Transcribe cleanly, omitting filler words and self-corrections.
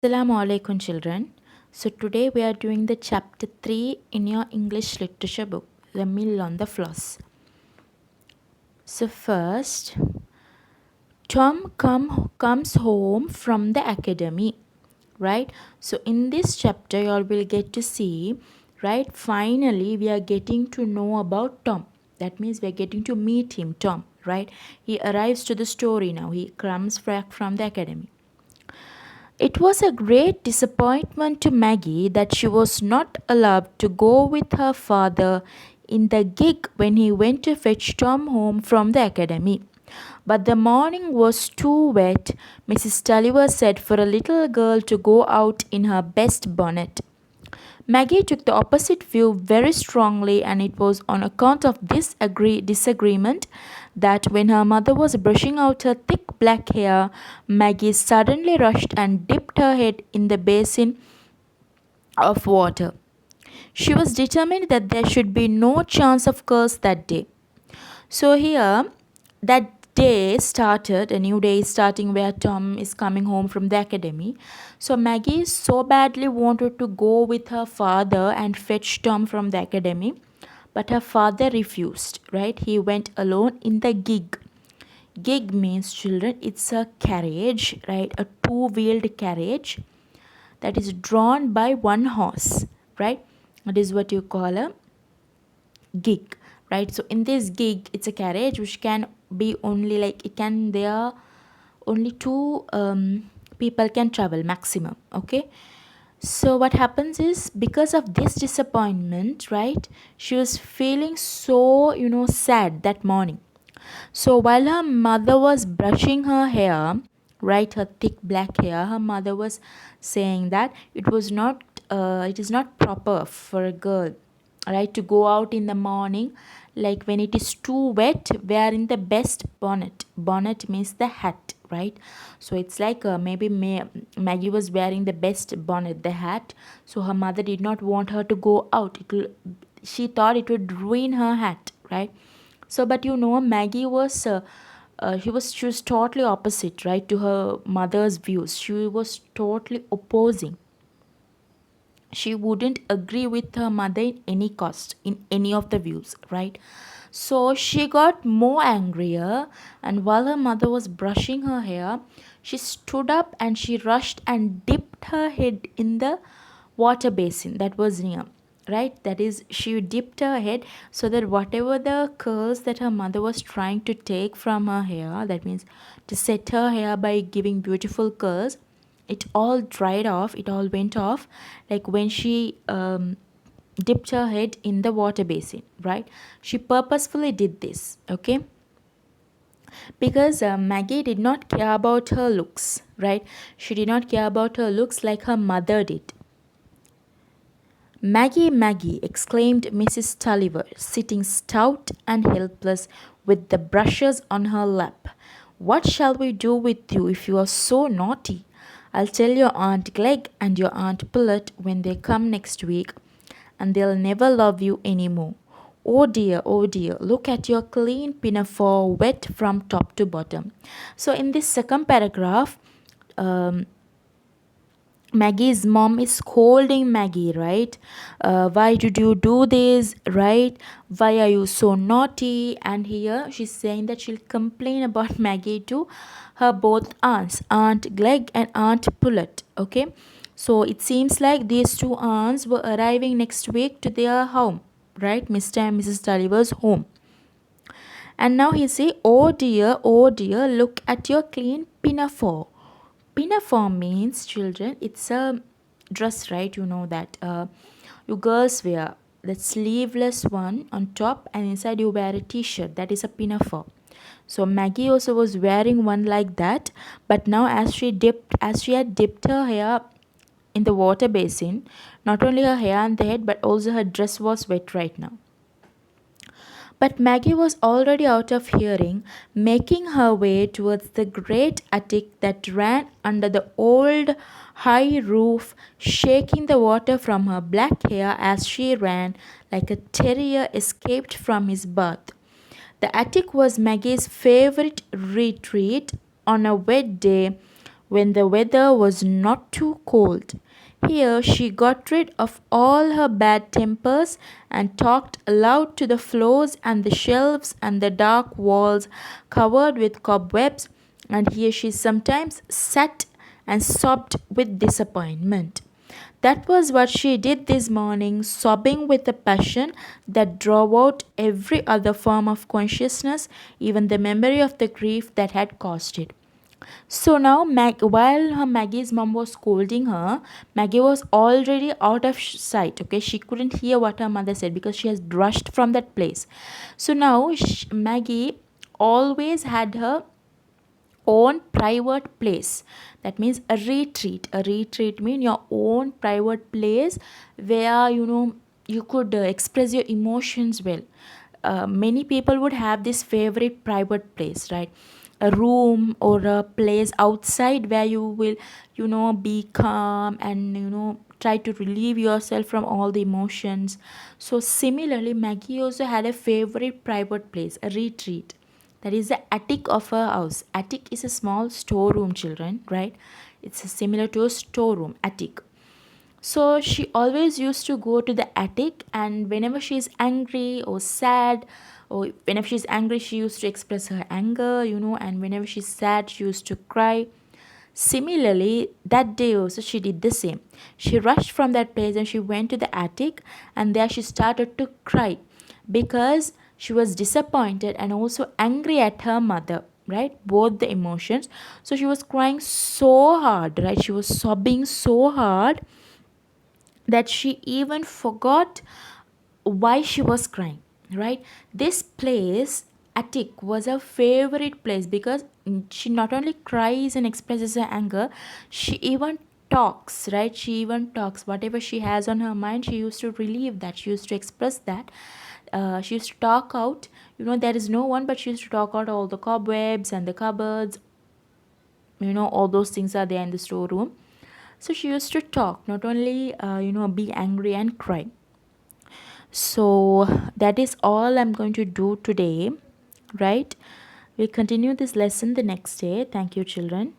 Assalamu alaikum children. So today we are doing the chapter 3 in your English literature book, The Mill on the Floss. So first, comes home from the academy, right? So in this chapter you all will get to see, right? Finally we are getting to know about Tom. That means we are getting to meet him, Tom, right? He arrives to the story now. He comes back from the academy. It was a great disappointment to Maggie that she was not allowed to go with her father in the gig when he went to fetch Tom home from the academy. But the morning was too wet, Mrs. Tulliver said, for a little girl to go out in her best bonnet. Maggie took the opposite view very strongly, and it was on account of this disagreement that when her mother was brushing out her thick black hair, Maggie suddenly rushed and dipped her head in the basin of water. She was determined that there should be no chance of curls that day. So here, that day started, a new day is starting where Tom is coming home from the academy. So Maggie so badly wanted to go with her father and fetch Tom from the academy, but her father refused, right? He went alone in the gig. Gig means, children, it's a carriage, right? A two-wheeled carriage that is drawn by one horse, right? That is what you call a gig, right? So in this gig, it's a carriage which can be only like it can there only two people can travel maximum. Okay, so what happens is, because of this disappointment, right, she was feeling so sad that morning. So while her mother was brushing her hair, right, her thick black hair, her mother was saying that it is not proper for a girl, right, to go out in the morning, like when it is too wet, wearing the best bonnet. Bonnet means the hat, right? So it's like maybe Maggie was wearing the best bonnet, the hat. So her mother did not want her to go out. She thought it would ruin her hat, right? So, but Maggie was she was totally opposite, right, to her mother's views. She was totally opposing. She wouldn't agree with her mother in any cost, in any of the views, right? So she got more angrier, and while her mother was brushing her hair, she stood up and she rushed and dipped her head in the water basin that was near, right? That is, she dipped her head so that whatever the curls that her mother was trying to take from her hair, that means to set her hair by giving beautiful curls, it all dried off, it all went off, like when she dipped her head in the water basin, right? She purposefully did this, okay? Because Maggie did not care about her looks, right? She did not care about her looks like her mother did. Maggie, Maggie, exclaimed Mrs. Tulliver, sitting stout and helpless with the brushes on her lap. What shall we do with you if you are so naughty? I'll tell your Aunt Glegg and your Aunt Pullet when they come next week, and they'll never love you any more. Oh dear, look at your clean pinafore wet from top to bottom. So in this second paragraph, um, Maggie's mom is scolding Maggie, right? Why did you do this, right? Why are you so naughty? And here she's saying that she'll complain about Maggie to her both aunts, Aunt Glegg and Aunt Pullet. Okay, so it seems like these two aunts were arriving next week to their home, right? Mr. and Mrs. Tulliver's home. And now he say, oh dear, look at your clean pinafore. Pinafore means, children, it's a dress, right? You know that you girls wear that sleeveless one on top, and inside you wear a t-shirt. That is a pinafore. So Maggie also was wearing one like that, but now as she had dipped her hair in the water basin, not only her hair and the head, but also her dress was wet right now. But Maggie was already out of hearing, making her way towards the great attic that ran under the old high roof, shaking the water from her black hair as she ran, like a terrier escaped from his bath. The attic was Maggie's favorite retreat on a wet day when the weather was not too cold. Here she got rid of all her bad tempers and talked aloud to the floors and the shelves and the dark walls covered with cobwebs, and here she sometimes sat and sobbed with disappointment. That was what she did this morning, sobbing with a passion that drove out every other form of consciousness, even the memory of the grief that had caused it. So now, while her Maggie's mom was scolding her, Maggie was already out of sight. Okay, she couldn't hear what her mother said because she has rushed from that place. So now, Maggie always had her own private place. That means a retreat. A retreat means your own private place where you could express your emotions well. Many people would have this favorite private place, right? A room or a place outside where you will be calm and try to relieve yourself from all the emotions. So similarly, Maggie also had a favorite private place, a retreat. That is the attic of her house. Attic is a small storeroom, children, right? It's similar to a storeroom, attic. So she always used to go to the attic, and whenever she's angry or sad, or whenever she's angry, she used to express her anger, and whenever she's sad, she used to cry. Similarly, that day also she did the same. She rushed from that place and she went to the attic, and there she started to cry because she was disappointed and also angry at her mother, right? Both the emotions. So she was crying so hard, right? She was sobbing so hard that she even forgot why she was crying, right? This place, attic, was her favorite place because she not only cries and expresses her anger, she even talks, right? She even talks whatever she has on her mind. She used to relieve that, she used to express that. She used to talk out, there is no one, but she used to talk out all the cobwebs and the cupboards, all those things are there in the storeroom. So she used to talk, not only be angry and cry. So that is all I'm going to do today, right? We'll continue this lesson the next day. Thank you, children.